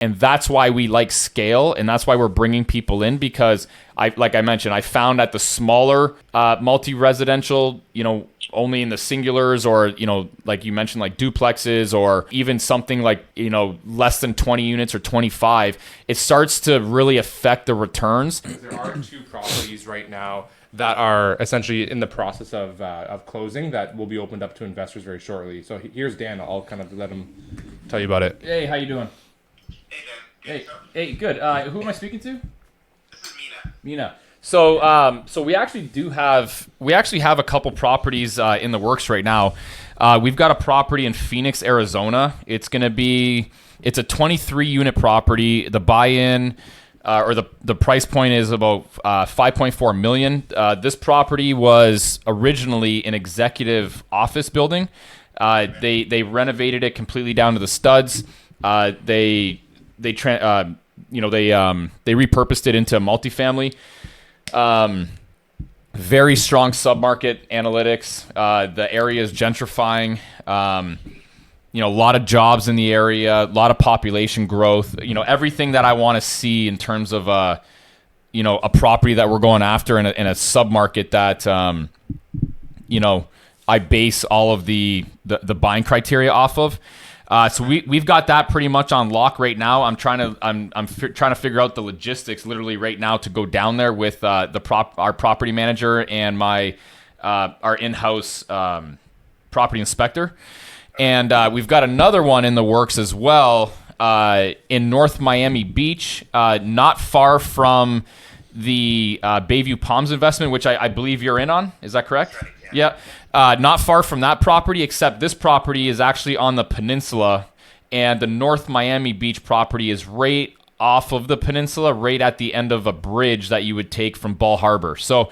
And that's why we like scale, and that's why we're bringing people in, because like I mentioned, I found at the smaller multi-residential, only in the singulars, or, like you mentioned, like duplexes, or even something like, less than 20 units or 25, it starts to really affect the returns. There are 2 properties right now that are essentially in the process of closing that will be opened up to investors very shortly. So here's Dan. I'll kind of let him tell you about it. Hey, how you doing? Hey, Dan. Hey, good. Who am I speaking to? This is Mina. Mina. So we actually have a couple properties in the works right now. We've got a property in Phoenix, Arizona. It's a 23 unit property. The buy-in or the price point is about $5.4 million. This property was originally an executive office building. They renovated it completely down to the studs. They repurposed it into multifamily. Very strong submarket analytics. The area is gentrifying. A lot of jobs in the area, a lot of population growth. Everything that I want to see in terms of a property that we're going after in a submarket that I base all of the buying criteria off of. So we've got that pretty much on lock right now. I'm trying to figure out the logistics literally right now to go down there with our property manager and our in-house property inspector. And we've got another one in the works as well in North Miami Beach, not far from the Bayview Palms investment, which I believe you're in on. Is that correct? That's right, yeah. Not far from that property, except this property is actually on the peninsula, and the North Miami Beach property is right off of the peninsula, right at the end of a bridge that you would take from Ball Harbor. So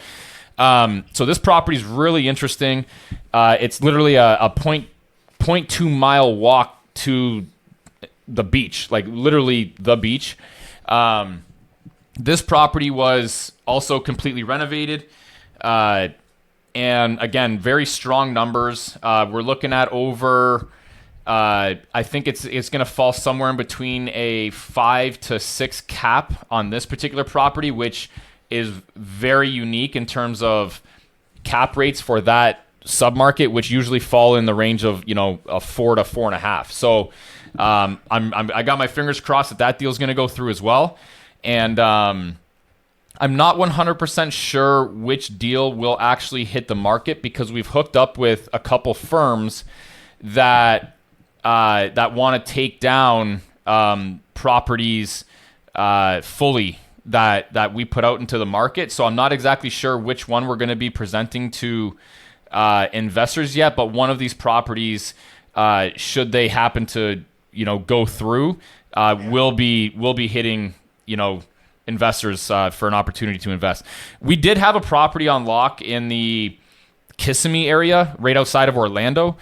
this property is really interesting. It's literally a 0.2 mile walk to the beach, like literally the beach. This property was also completely renovated. And again, very strong numbers. We're looking at over, I think it's going to fall somewhere in between a 5 to 6 cap on this particular property, which is very unique in terms of cap rates for that submarket, which usually fall in the range of a 4 to 4.5. So I got my fingers crossed that deal is going to go through as well. And I'm not 100% sure which deal will actually hit the market, because we've hooked up with a couple firms that want to take down properties fully that we put out into the market. So I'm not exactly sure which one we're going to be presenting to investors yet, but one of these properties, should they happen to go through, will be hitting investors for an opportunity to invest. We did have a property on lock in the Kissimmee area, right outside of Orlando,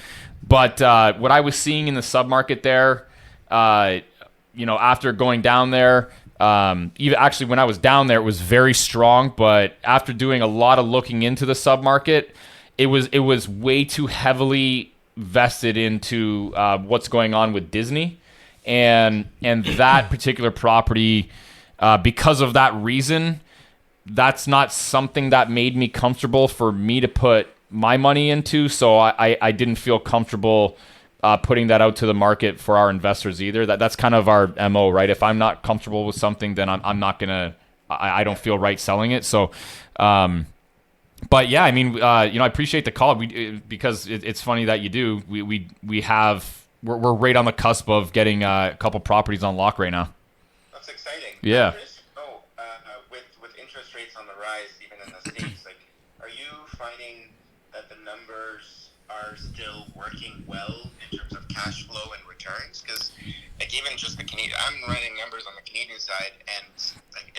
but what I was seeing in the submarket there, after going down there, even actually when I was down there, it was very strong. But after doing a lot of looking into the submarket, it was way too heavily vested into what's going on with Disney, and that particular property. Because of that reason, that's not something that made me comfortable for me to put my money into. So I didn't feel comfortable putting that out to the market for our investors either. That's kind of our MO, right? If I'm not comfortable with something, then I'm not gonna. I don't feel right selling it. So, but yeah, I mean, I appreciate the call. Because it's funny that you do. We're right on the cusp of getting a couple properties on lock right now. That's exciting. Yeah. With interest rates on the rise, even in the States, like, are you finding that the numbers are still working well in terms of cash flow and returns? Because, like, even just the Canadian, I'm running numbers on the Canadian side, and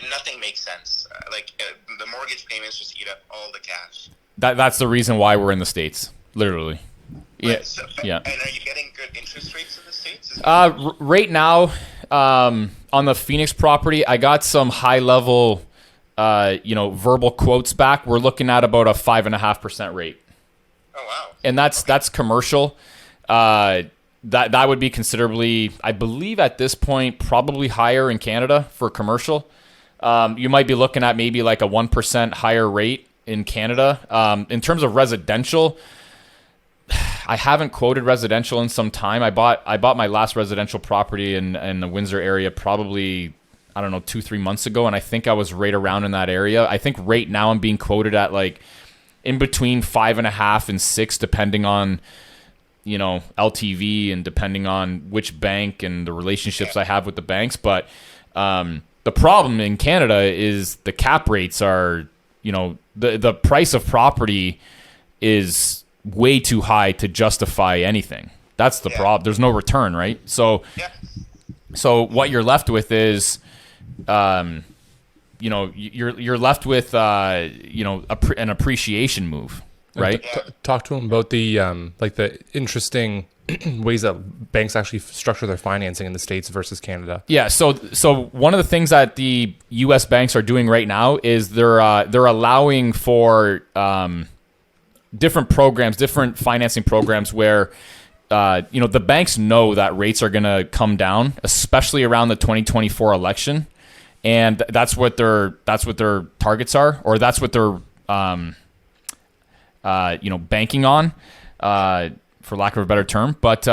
nothing makes sense. The mortgage payments just eat up all the cash. That's the reason why we're in the States, literally. Yeah. Yeah. And are you getting good interest rates in the States? Right now, on the Phoenix property, I got some high level, verbal quotes back. We're looking at about a 5.5% rate. Oh wow! And that's commercial. that would be considerably, I believe at this point, probably higher in Canada for commercial. You might be looking at maybe like a 1% higher rate in Canada. In terms of residential, I haven't quoted residential in some time. I bought my last residential property in the Windsor area probably, I don't know, 2-3 months ago, and I think I was right around in that area. I think right now I'm being quoted at like in between 5.5 and 6, depending on, you know, LTV and depending on which bank and the relationships I have with the banks. But the problem in Canada is the cap rates are, you know, the price of property is way too high to justify anything. That's the problem. There's no return, right? So what you're left with is, you know, you're left with, you know, an appreciation move, right? Talk to him about the like the interesting ways that banks actually structure their financing in the States versus Canada. Yeah. So one of the things that the U.S. banks are doing right now is they're allowing for different programs, different financing programs where, you know, the banks know that rates are going to come down, especially around the 2024 election. And that's what their targets are, or that's what they're, you know, banking on, for lack of a better term. But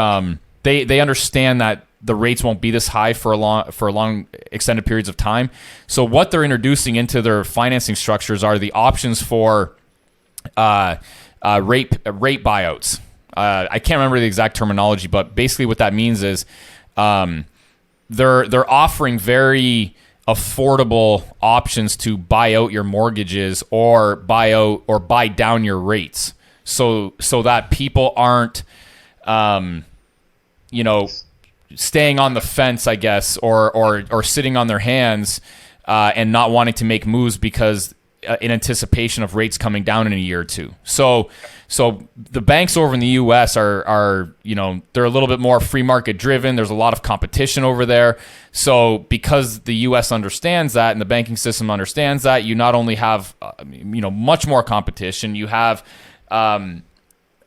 they understand that the rates won't be this high for a long extended periods of time. So what they're introducing into their financing structures are the options for rate buyouts. I can't remember the exact terminology, but basically what that means is they're offering very affordable options to buy out your mortgages or buy down your rates, so that people aren't, you know, staying on the fence, I guess, or sitting on their hands and not wanting to make moves because in anticipation of rates coming down in a year or two. So the banks over in the U.S. are, you know, they're a little bit more free market driven. There's a lot of competition over there. So because the U.S. understands that and the banking system understands that, you not only have, you know, much more competition, you have, you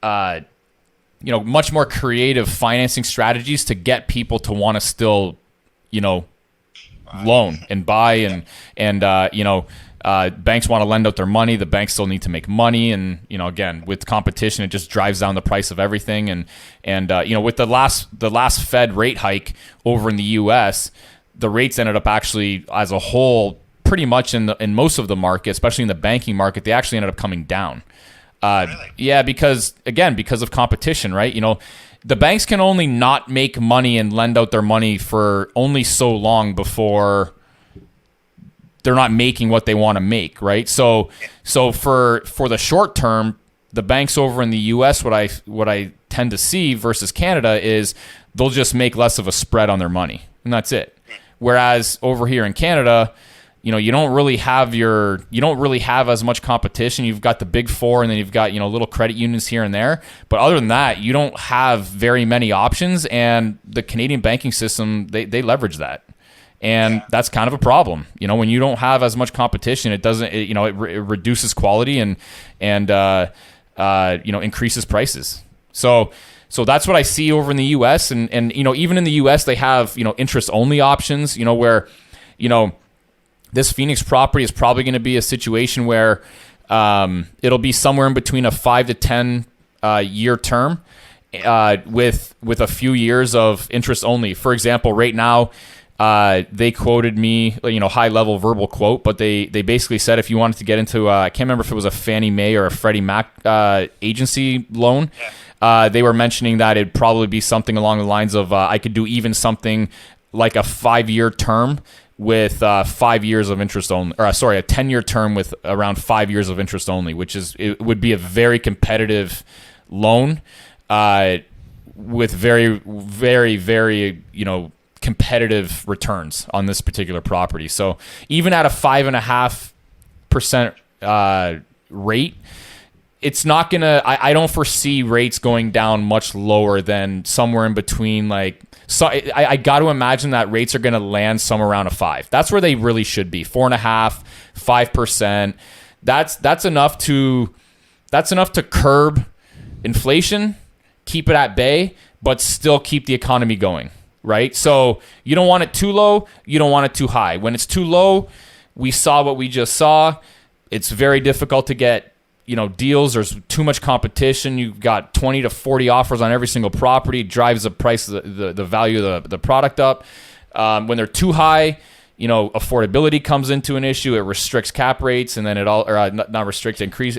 know, much more creative financing strategies to get people to want to still, you know, loan and buy and you know, banks want to lend out their money. The banks still need to make money, and you know, again, with competition, it just drives down the price of everything. And you know, with the last Fed rate hike over in the U.S., the rates ended up actually, as a whole, pretty much in most of the market, especially in the banking market, they actually ended up coming down. Really? Yeah, because of competition, right? You know, the banks can only not make money and lend out their money for only so long before they're not making what they want to make, right? So for the short term, the banks over in the U.S., what I tend to see versus Canada is they'll just make less of a spread on their money, and that's it. Whereas over here in Canada, you know, you don't really have as much competition. You've got the big four, and then you've got, you know, little credit unions here and there. But other than that, you don't have very many options, and the Canadian banking system, they leverage that. And that's kind of a problem, you know, when you don't have as much competition. It doesn't, you know, it reduces quality and you know, increases prices. So that's what I see over in the U.S. and you know, even in the U.S. they have, you know, interest only options, you know, where, you know, this Phoenix property is probably going to be a situation where it'll be somewhere in between a 5 to 10 year term with a few years of interest only. For example, right now, they quoted me, you know, high level verbal quote, but they basically said if you wanted to get into, I can't remember if it was a Fannie Mae or a Freddie Mac agency loan, they were mentioning that it'd probably be something along the lines of I could do even something like a 5-year term with 5 years of interest only, or sorry, a 10-year term with around 5 years of interest only, it would be a very competitive loan with very, very, very, you know, competitive returns on this particular property. So even at a 5.5% rate, it's not gonna. I don't foresee rates going down much lower than somewhere in between. Like, so I got to imagine that rates are gonna land somewhere around a 5. That's where they really should be. 4.5%, 5%. That's enough to curb inflation keep it at bay, but still keep the economy going, right? So you don't want it too low, you don't want it too high. When it's too low, we saw what we just saw. It's very difficult to get, deals. There's too much competition. You've got 20 to 40 offers on every single property. It drives the price, the value of the product up. When they're too high, affordability comes into an issue. It restricts cap rates, and then not restrict, increase.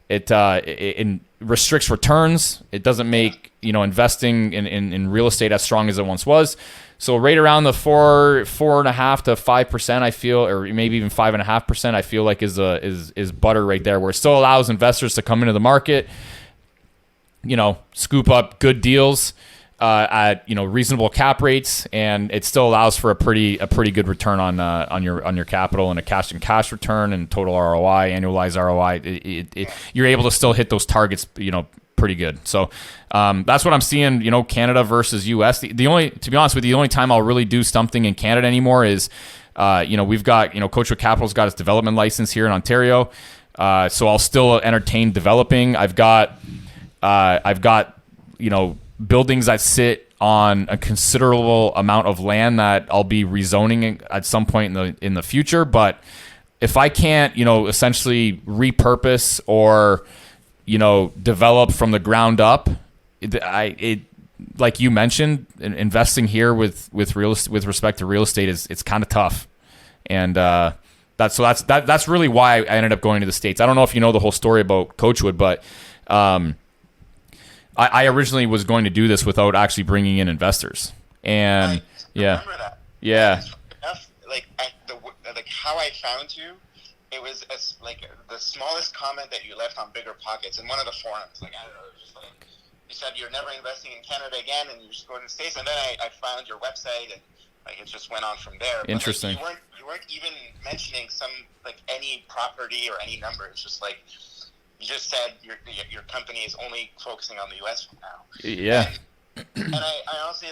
It restricts returns. It doesn't make investing in real estate as strong as it once was. So right around the 4.5% to 5%, I feel, or maybe even 5.5%, I feel like is butter right there, where it still allows investors to come into the market, scoop up good deals at reasonable cap rates, and it still allows for a pretty good return on your capital, and a cash return and total ROI, annualized ROI. You're able to still hit those targets, pretty good. So that's what I'm seeing, Canada versus US. To be honest with you, the only time I'll really do something in Canada anymore is, we've got, Coachwood Capital's got its development license here in Ontario. So I'll still entertain developing. I've got, buildings that sit on a considerable amount of land that I'll be rezoning at some point in the future. But if I can't, essentially repurpose or, develop from the ground up, like you mentioned, investing here with respect to real estate it's kind of tough, and that's really why I ended up going to the States. I don't know if you know the whole story about Coachwood, but I originally was going to do this without actually bringing in investors, and remember that. Yeah. Like how I found you. It was the smallest comment that you left on Bigger Pockets in one of the forums. Like, I don't know, it was just like, you said you're never investing in Canada again, and you're just going to the States. And then I found your website, and it just went on from there. Interesting. But, you weren't even mentioning any property or any number. It's just like you just said your company is only focusing on the U.S. for now. Yeah. And I honestly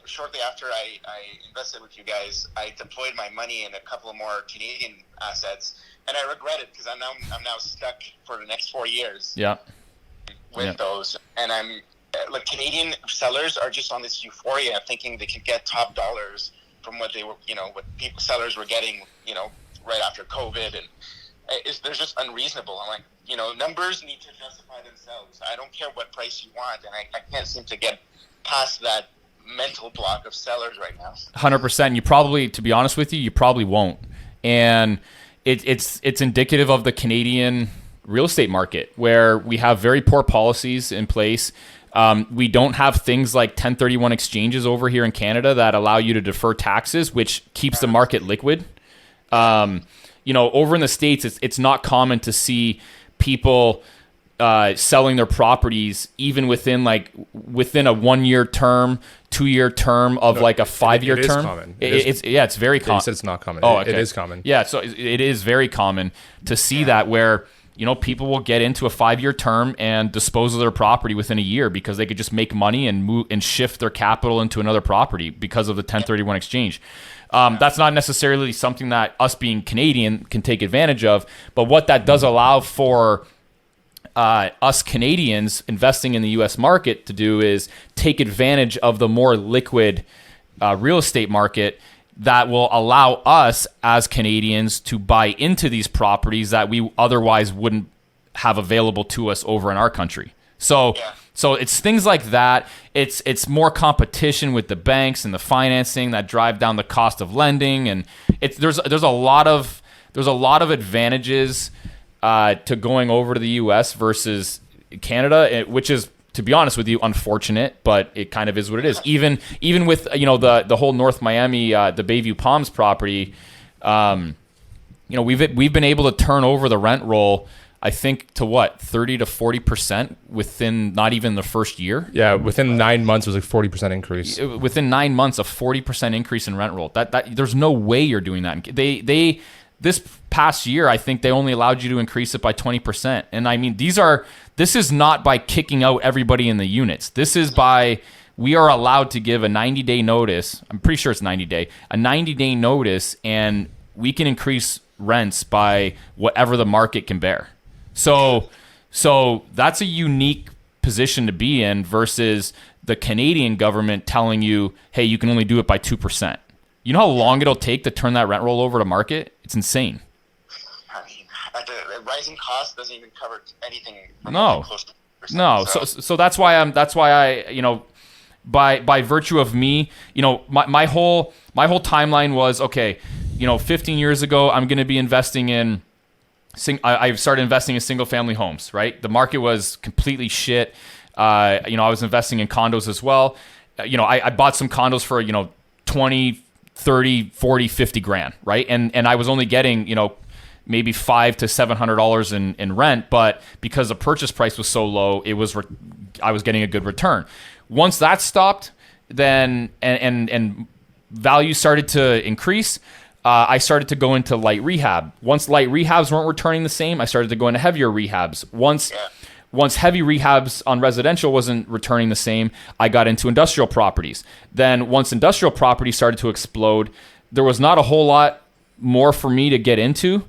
shortly after I invested with you guys, I deployed my money in a couple of more Canadian assets, and I regret it because I'm now stuck for the next 4 years. Yeah. With those, and I'm Canadian sellers are just on this euphoria, thinking they could get top dollars from what they were, what sellers were getting, right after COVID, and they're just unreasonable. I'm like, numbers need to justify themselves. I don't care what price you want, and I can't seem to get past that mental block of sellers right now. 100%. You probably, to be honest with you probably won't. And it's indicative of the Canadian real estate market, where we have very poor policies in place. We don't have things like 1031 exchanges over here in Canada that allow you to defer taxes, which keeps the market liquid. Over in the States, it's not common to see people selling their properties even within a 1 year term, 2 year term of a 5 year term. Common. It's very common. It's not common. Oh, okay. It is common. Yeah, so it is very common to see that, where people will get into a 5 year term and dispose of their property within a year because they could just make money and move and shift their capital into another property because of the 1031 exchange. That's not necessarily something that us being Canadian can take advantage of, but what that does allow for us Canadians investing in the U.S. market to do is take advantage of the more liquid real estate market that will allow us as Canadians to buy into these properties that we otherwise wouldn't have available to us over in our country. So it's things like that. It's more competition with the banks and the financing that drive down the cost of lending, and there's a lot of advantages to going over to the U.S. versus Canada, which is, to be honest with you, unfortunate, but it kind of is what it is. Even with the whole North Miami, the Bayview Palms property, we've been able to turn over the rent roll, I think, to 30 to 40% within not even the first year. Yeah, within 9 months it was 40% increase. Within 9 months, a 40% increase in rent roll. That there's no way you're doing that. They this past year, I think they only allowed you to increase it by 20%. And I mean, this is not by kicking out everybody in the units. This is by, we are allowed to give a 90-day notice. I'm pretty sure it's a 90-day notice, and we can increase rents by whatever the market can bear. So that's a unique position to be in versus the Canadian government telling you, hey, you can only do it by 2%. You know how long it'll take to turn that rent roll over to market? It's insane. I mean, the rising cost doesn't even cover anything. No. Close to 2%, No. So that's why I, you know, by virtue of me, you know, my whole timeline was, okay, you know, 15 years ago, I'm going to be investing in, I started investing in single family homes, right? The market was completely shit. You know, I was investing in condos as well. You know, I bought some condos for, you know, 20, 30, 40, 50 grand, right? And I was only getting, you know, maybe $500 to $700 in rent, but because the purchase price was so low, I was getting a good return. Once that stopped, then and value started to increase, I started to go into light rehab. Once light rehabs weren't returning the same, I started to go into heavier rehabs. Once heavy rehabs on residential wasn't returning the same, I got into industrial properties. Then once industrial properties started to explode, there was not a whole lot more for me to get into.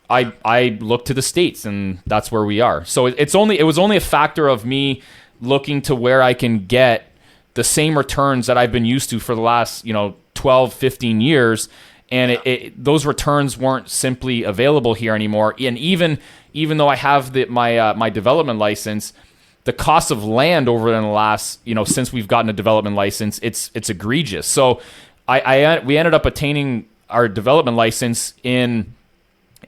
I looked to the States, and that's where we are. So it was only a factor of me looking to where I can get the same returns that I've been used to for the last, you know, 12, 15 years. And those returns weren't simply available here anymore. And even though I have my development license, the cost of land over in the last, you know, since we've gotten a development license, it's egregious. So we ended up attaining our development license in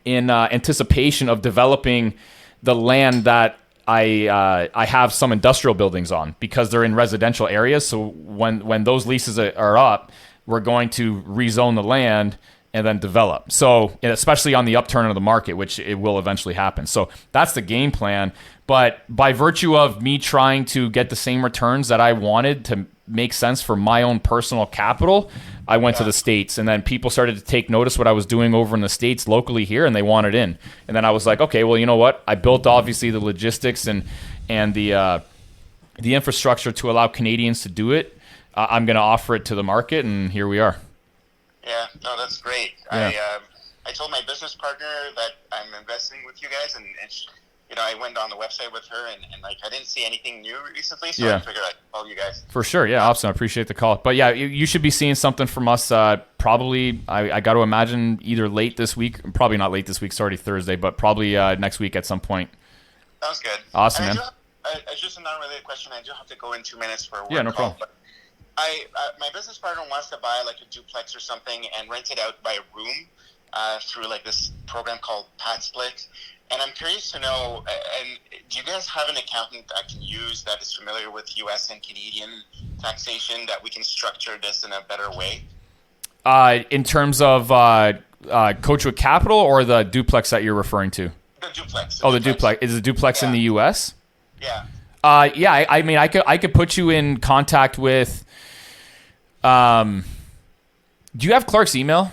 anticipation of developing the land that I have some industrial buildings on, because they're in residential areas. So when those leases are up, we're going to rezone the land and then develop. So, especially on the upturn of the market, which it will eventually happen. So that's the game plan. But by virtue of me trying to get the same returns that I wanted to make sense for my own personal capital, I went to the States, and then people started to take notice what I was doing over in the States locally here, and they wanted in. And then I was like, okay, well, you know what? I built obviously the logistics and the infrastructure to allow Canadians to do it. I'm going to offer it to the market, and here we are. Yeah, no, that's great. Yeah. I told my business partner that I'm investing with you guys, and you know, I went on the website with her, and like I didn't see anything new recently, so I figured I'd call you guys. For sure, yeah, awesome. I appreciate the call. But yeah, you should be seeing something from us probably, I got to imagine, either late this week, probably not late this week, it's already Thursday, but probably next week at some point. Sounds good. Awesome, man. It's just a non-related question. I do have to go in 2 minutes for a work Yeah, no call, problem. but my business partner wants to buy like a duplex or something and rent it out by room through like this program called Pat Split. And I'm curious to know, and do you guys have an accountant I can use that is familiar with U.S. and Canadian taxation that we can structure this in a better way? In terms of Coachwood Capital or the duplex that you're referring to? The duplex. The duplex. Is the duplex in the U.S.? Yeah. Yeah, I mean, I could put you in contact with. Do you have Clark's email?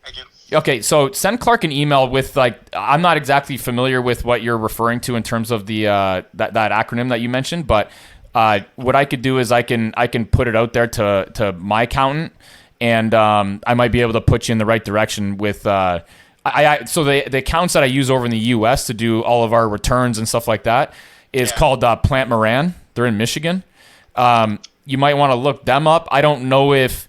I do. Okay, so send Clark an email with, like, I'm not exactly familiar with what you're referring to in terms of the that acronym that you mentioned, but what I could do is I can put it out there to my accountant, and I might be able to put you in the right direction with. So the accounts that I use over in the U.S. to do all of our returns and stuff like that is called Plant Moran. They're in Michigan. You might want to look them up. I don't know if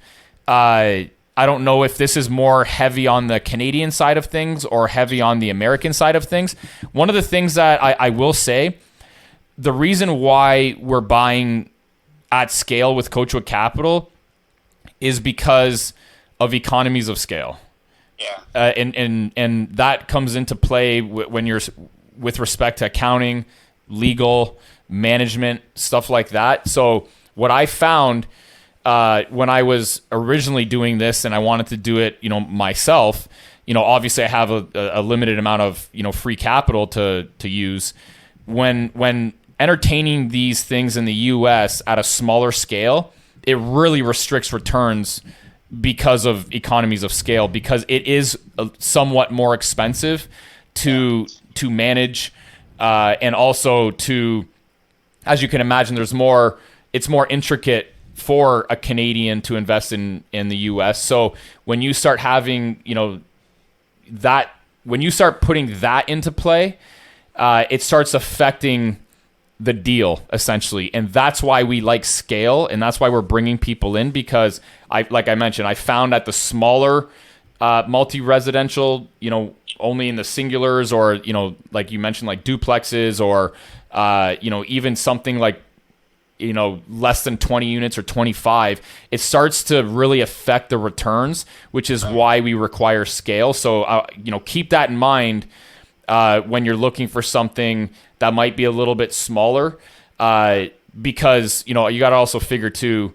this is more heavy on the Canadian side of things or heavy on the American side of things. One of the things that I will say, the reason why we're buying at scale with Coachwood Capital is because of economies of scale. Yeah. And that comes into play when you're with respect to accounting, legal, management, stuff like that. So what I found when I was originally doing this and I wanted to do it, myself, obviously I have a limited amount of, free capital to use. When entertaining these things in the US at a smaller scale, it really restricts returns because of economies of scale, because it is somewhat more expensive to manage, and also to, as you can imagine, it's more intricate for a Canadian to invest in the US. So when you start having, when you start putting that into play, it starts affecting the deal essentially. And that's why we like scale, and that's why we're bringing people in, because like I mentioned, I found at the smaller multi-residential, only in the singulars, or, like you mentioned, like duplexes, or, even something like, less than 20 units or 25, it starts to really affect the returns, which is why we require scale. So, keep that in mind when you're looking for something that might be a little bit smaller, because, you got to also figure too,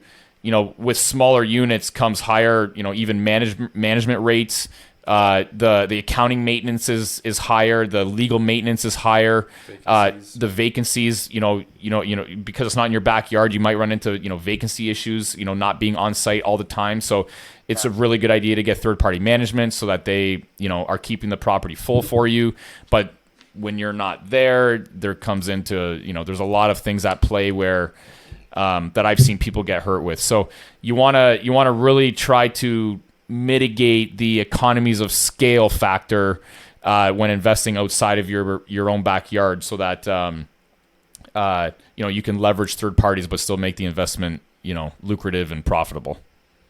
with smaller units comes higher, even management rates. The accounting maintenance is higher. The legal maintenance is higher. The vacancies, because it's not in your backyard, you might run into, vacancy issues, not being on site all the time. So it's a really good idea to get third-party management so that they, are keeping the property full for you. But when you're not there comes into, there's a lot of things at play where, that I've seen people get hurt with. So you want to really try to mitigate the economies of scale factor when investing outside of your own backyard, so that you can leverage third parties but still make the investment lucrative and profitable.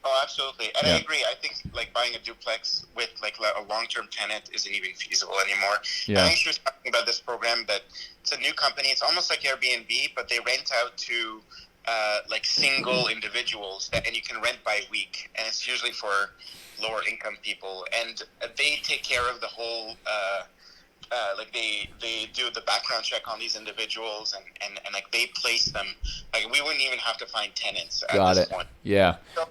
Oh, absolutely. And I agree. I think like buying a duplex with like a long-term tenant isn't even feasible anymore. Yeah. I think she was talking about this program that it's a new company. It's almost like Airbnb, but they rent out to like single individuals, and you can rent by week, and it's usually for lower income people, and they take care of the whole like they do the background check on these individuals, and like they place them. Like we wouldn't even have to find tenants at this point. Yeah. So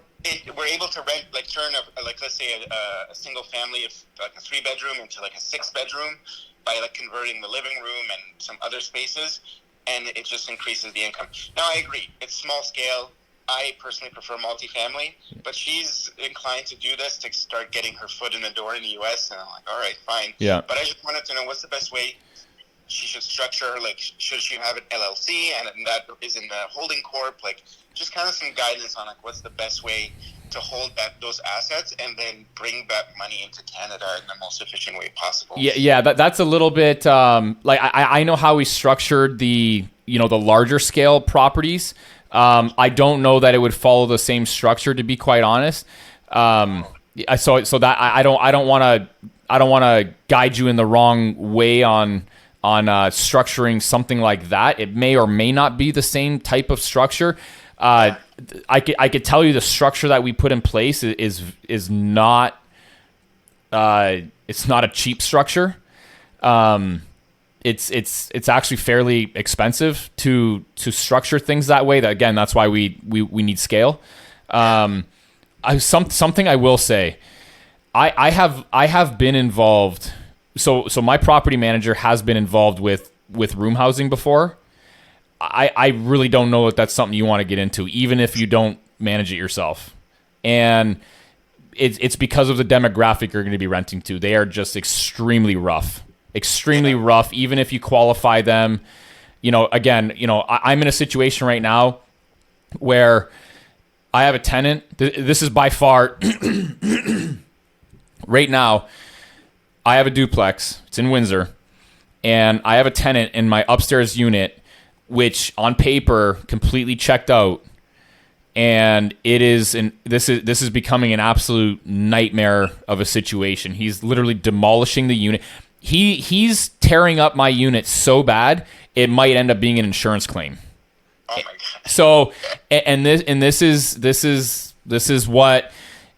we're able to rent, like turn like let's say a single family of like a 3-bedroom into like a 6-bedroom by like converting the living room and some other spaces, and it just increases the income. Now I agree, it's small scale. I personally prefer multifamily, but she's inclined to do this to start getting her foot in the door in the U.S. And I'm like, all right, fine. Yeah. But I just wanted to know what's the best way she should structure. Like, should she have an LLC and that is in the holding corp? Like, just kind of some guidance on like what's the best way to hold those assets and then bring back money into Canada in the most efficient way possible. Yeah. That's a little bit like I know how we structured the the larger scale properties. I don't know that it would follow the same structure, to be quite honest. So that I don't want to guide you in the wrong way on structuring something like that. It may or may not be the same type of structure. I could tell you the structure that we put in place is not it's not a cheap structure. It's actually fairly expensive to structure things that way. That again, that's why we need scale. Something I will say, I have been involved. So my property manager has been involved with room housing before. I really don't know if that's something you want to get into, even if you don't manage it yourself. And it's because of the demographic you're going to be renting to. They are just extremely rough. Even if you qualify them. Again, I'm in a situation right now where I have a tenant. This is by far right now, I have a duplex. It's in Windsor, and I have a tenant in my upstairs unit, which on paper completely checked out, and this is becoming an absolute nightmare of a situation. He's literally demolishing the unit. He's tearing up my unit so bad it might end up being an insurance claim. Oh my God. So, this is what,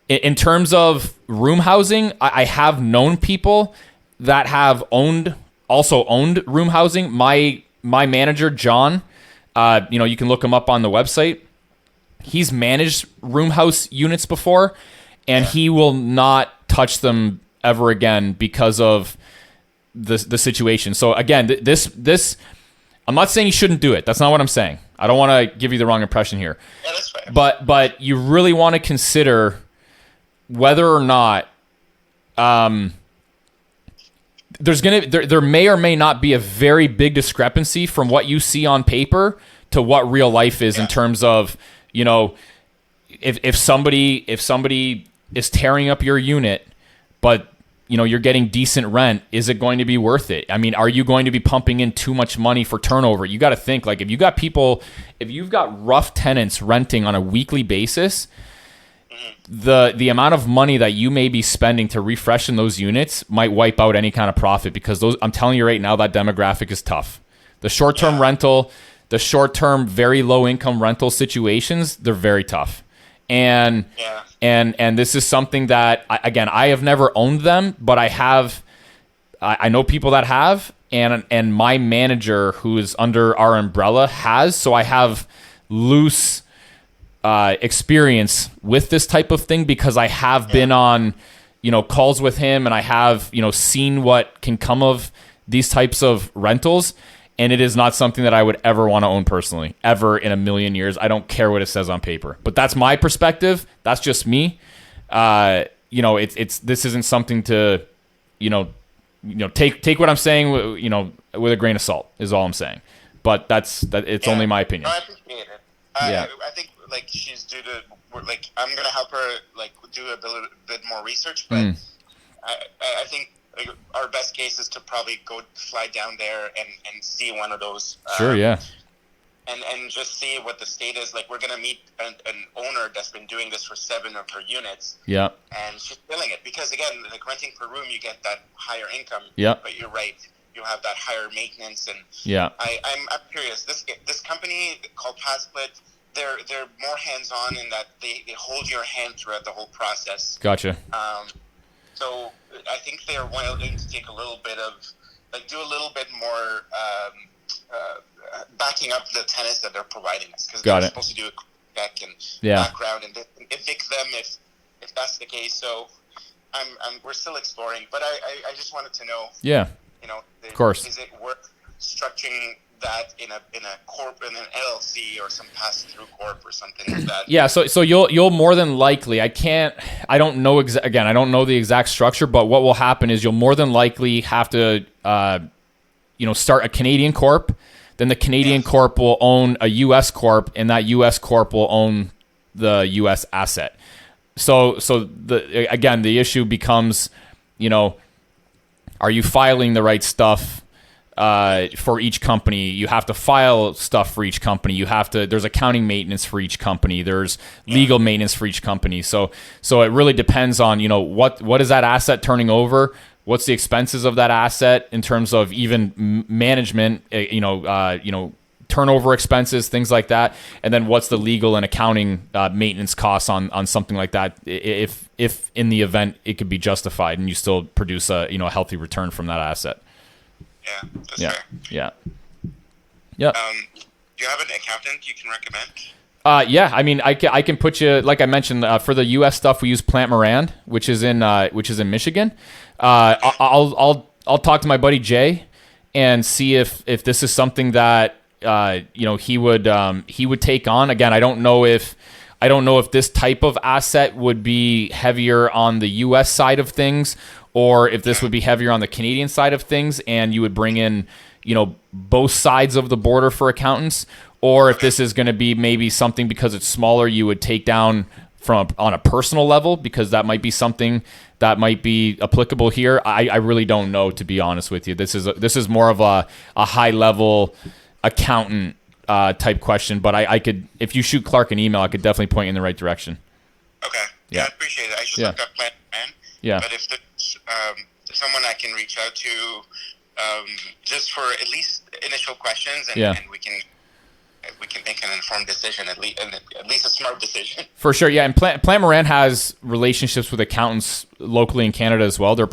in terms of room housing, I have known people that have owned room housing. My manager, John, you can look him up on the website. He's managed room house units before, and he will not touch them ever again because of the situation. So again, this I'm not saying you shouldn't do it. That's not what I'm saying. I don't want to give you the wrong impression here. Yeah, that's fair. But you really want to consider whether or not there may or may not be a very big discrepancy from what you see on paper to what real life is in terms of, if somebody is tearing up your unit, but you're getting decent rent, is it going to be worth it? I mean, are you going to be pumping in too much money for turnover? You got to think, like, if you've got rough tenants renting on a weekly basis, the amount of money that you may be spending to refreshen those units might wipe out any kind of profit, because I'm telling you right now, that demographic is tough. The short-term rental, the short-term very low-income rental situations, they're very tough. And this is something that, again, I have never owned them, but I know people that have, and my manager, who is under our umbrella, has. So I have loose experience with this type of thing, because I have been on, calls with him, and I have, seen what can come of these types of rentals. And it is not something that I would ever want to own personally, ever in a million years. I don't care what it says on paper, but that's my perspective. That's just me. This isn't something to, take what I'm saying, with a grain of salt is all I'm saying. But it's only my opinion. No, I appreciate it. I think like she's due to, like, I'm gonna help her like do a bit more research, but I think, like, our best case is to probably fly down there and see one of those. Sure, yeah. And just see what the state is. Like, we're going to meet an owner that's been doing this for 7 of her units. Yeah. And she's filling it. Because, again, like, renting per room, you get that higher income. Yeah. But you're right. You have that higher maintenance. And yeah. I'm curious. This company called PadSplit, they're more hands-on in that they hold your hand throughout the whole process. Gotcha. So I think they're willing to take a little bit of, like, do a little bit more backing up the tenants that they're providing us, because they're supposed to do a check and background and evict them if that's the case. So we're still exploring, but I just wanted to know. Yeah. Of course. Is it worth structuring that in a corp, in an LLC or some pass-through corp or something like that? Yeah, so you'll more than likely, I don't know I don't know the exact structure, but what will happen is you'll more than likely have to start a Canadian corp. Then the Canadian corp will own a US corp, and that US corp will own the US asset. So the issue becomes, are you filing the right stuff for each company? You have to file stuff for each company. There's accounting maintenance for each company. There's legal maintenance for each company. So it really depends on, what is that asset turning over? What's the expenses of that asset in terms of even management, turnover expenses, things like that. And then what's the legal and accounting maintenance costs on something like that, if in the event it could be justified and you still produce a healthy return from that asset. Yeah, that's fair. Yeah. Do you have an accountant you can recommend? Yeah, I mean, I can put you, like I mentioned, for the U.S. stuff, we use Plant Moran, which is in Michigan. I'll talk to my buddy Jay and see if this is something that he would take on. Again, I don't know if this type of asset would be heavier on the U.S. side of things, or if this would be heavier on the Canadian side of things, and you would bring in, both sides of the border for accountants, or if this is going to be maybe something, because it's smaller, you would take down on a personal level, because that might be something that might be applicable here. I really don't know, to be honest with you. This is more of a high level accountant type question, but I could, if you shoot Clark an email, I could definitely point you in the right direction. Okay. Yeah, I appreciate it. I just looked up Plant Man. Yeah. But if there's someone I can reach out to, just for at least initial questions, and we can make an informed decision, at least a smart decision. For sure, yeah. And Plant Moran has relationships with accountants locally in Canada as well. They're a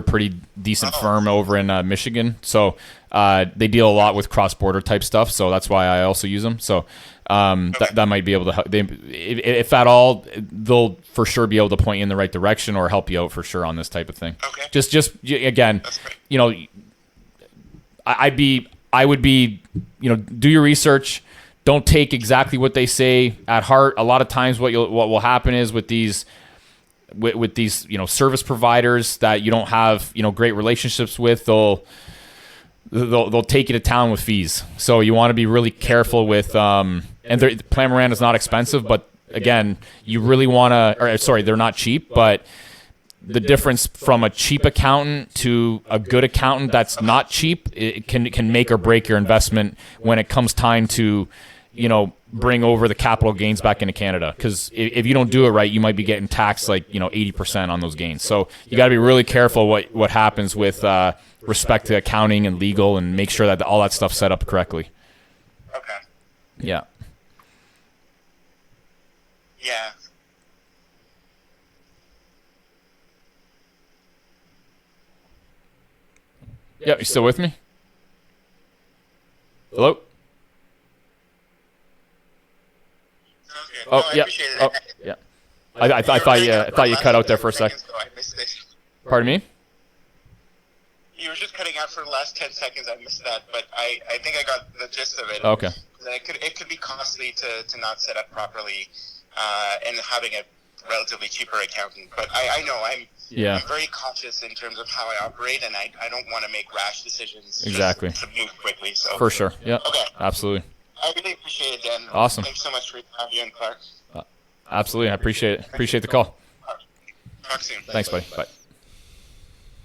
pretty decent firm over in Michigan. So they deal a lot with cross-border type stuff. So that's why I also use them. So that might be able to help. If at all, they'll for sure be able to point you in the right direction or help you out for sure on this type of thing. Okay. Just again, I would be, do your research. Don't take exactly what they say at heart. A lot of times what will happen is with these service providers that you don't have great relationships with, they'll take you to town with fees. So you want to be really careful with and Plant Moran is not expensive, but again, you really want to, they're not cheap, but the difference from a cheap accountant to a good accountant that's not cheap, it can make or break your investment when it comes time to, bring over the capital gains back into Canada. Because if you don't do it right, you might be getting taxed 80% on those gains. So you got to be really careful what happens with respect to accounting and legal, and make sure that all that stuff's set up correctly. Okay. Yeah. Yeah. Yeah, you still with me? Hello? Sounds good. Oh, No, I yeah. appreciate it. Oh, yeah. I thought you cut out there for a second. So I missed it. Pardon me? You were just cutting out for the last 10 seconds. I missed that, but I think I got the gist of it. Okay. It could be costly to not set up properly and having a relatively cheaper accountant. But I know I'm very cautious in terms of how I operate, and I don't want to make rash decisions. Exactly. To move quickly. So For sure. Yeah. Okay. Absolutely. I really appreciate it, Dan. Awesome. Thanks so much for having you and Clark. Absolutely. I appreciate it. Appreciate the call. Talk soon. Thanks, buddy. Bye.